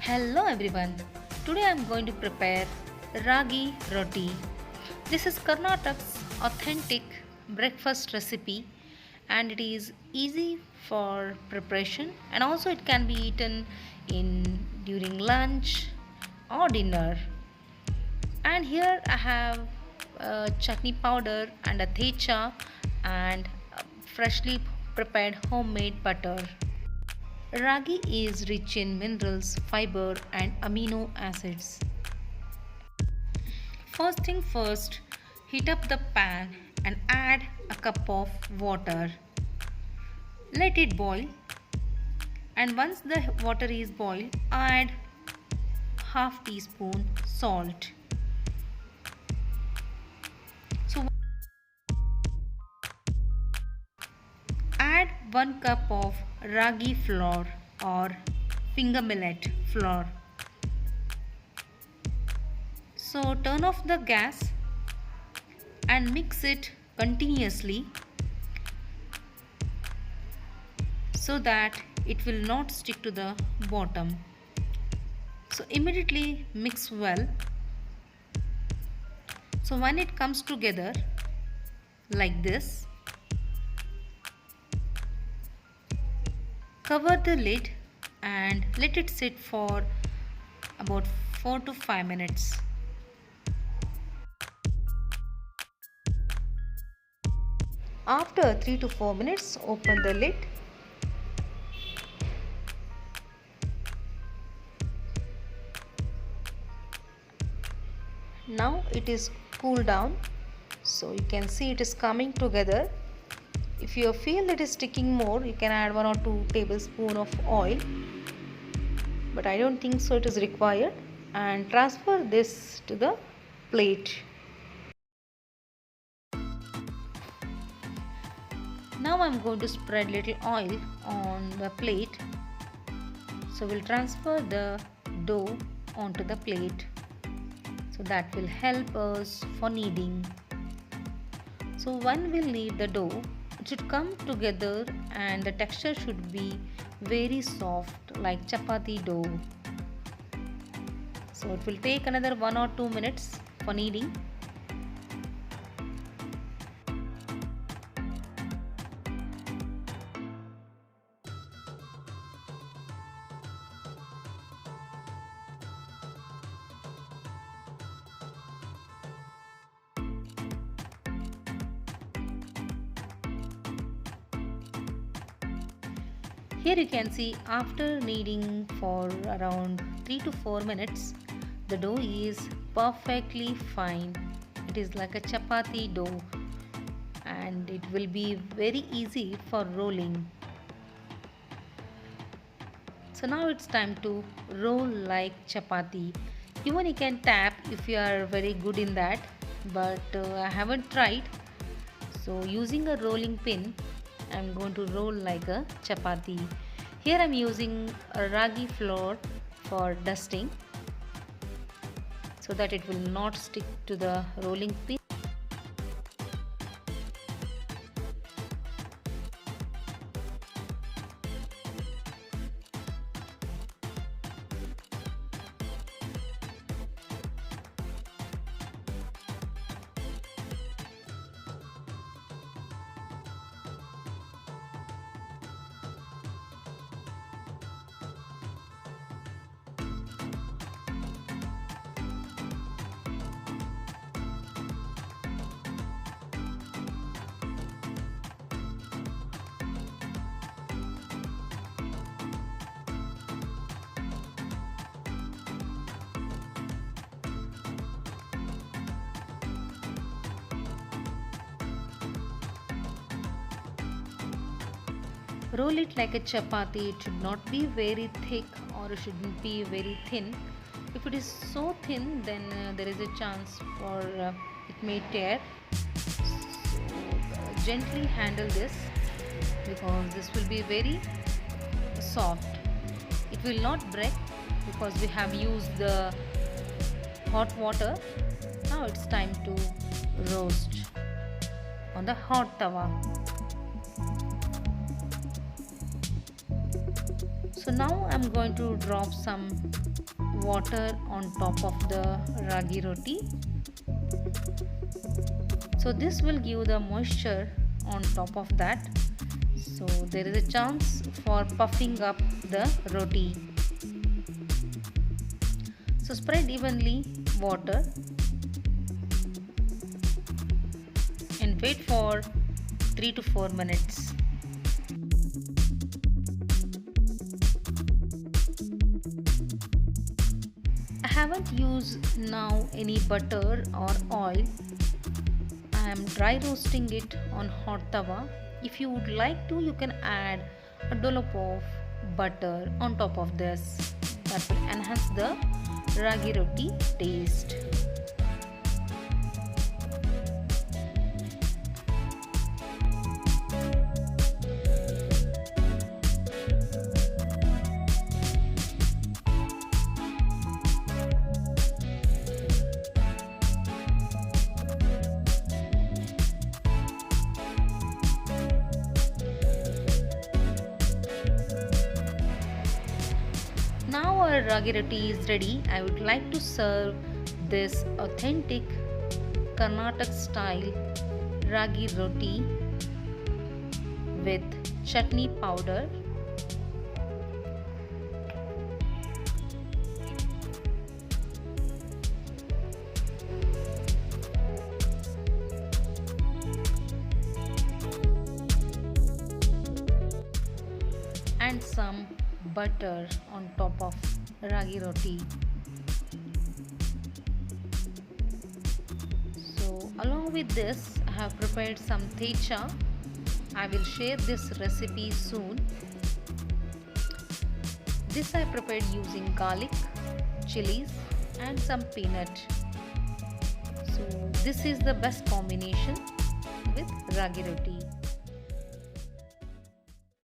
Hello everyone. Today I am going to prepare Ragi Roti. This is Karnataka's authentic breakfast recipe and it is easy for preparation and also it can be eaten in during lunch or dinner. And here I have chutney powder and a thecha and freshly prepared homemade butter. Ragi is rich in minerals, fiber, and amino acids. First thing first, heat up the pan and add a cup of water. Let it boil, and once the water is boiled, add half teaspoon salt. So add 1 cup of ragi flour or fingermillet flour. So turn off the gas and mix it continuously so that it will not stick to the bottom. So immediately mix well. So when it comes together like this, cover the lid and let it sit for about 4 to 5 minutes. After 3 to 4 minutes, open the lid. Now it is cooled down, so you can see it is coming together. If you feel it is sticking more, you can add 1 or 2 tablespoons of oil, but I don't think so it is required, and transfer this to the plate. Now I'm going to spread little oil on the plate. So we'll transfer the dough onto the plate. So that will help us for kneading. So when we knead the dough, it should come together and the texture should be very soft like chapati dough. So it will take another 1 or 2 minutes for kneading. Here you can see after kneading for around 3 to 4 minutes, the dough is perfectly fine. It is like a chapati dough and it will be very easy for rolling. So now it's time to roll like chapati. Even you can tap if you are very good in that, but I haven't tried. So using a rolling pin, I'm going to roll like a chapati. Here I'm using a ragi flour for dusting so that it will not stick to the rolling pin. Roll it like a chapati. It should not be very thick or it shouldn't be very thin. If it is so thin, then there is a chance for it may tear. So, gently handle this because this will be very soft. It will not break because we have used the hot water. Now it's time to roast on the hot tawa. So now I'm going to drop some water on top of the ragi roti. So this will give the moisture on top of that. So there is a chance for puffing up the roti. So spread evenly water and wait for 3 to 4 minutes. I haven't used now any butter or oil. I am dry roasting it on hot tawa. If you would like to, you can add a dollop of butter on top of this. That will enhance the ragi roti taste. Now our ragi roti is ready. I would like to serve this authentic Karnataka style ragi roti with chutney powder, and some butter on top of ragi roti. So along with this, I have prepared some thecha. I will share this recipe soon. This I prepared using garlic, chilies and some peanut. So this is the best combination with ragi roti.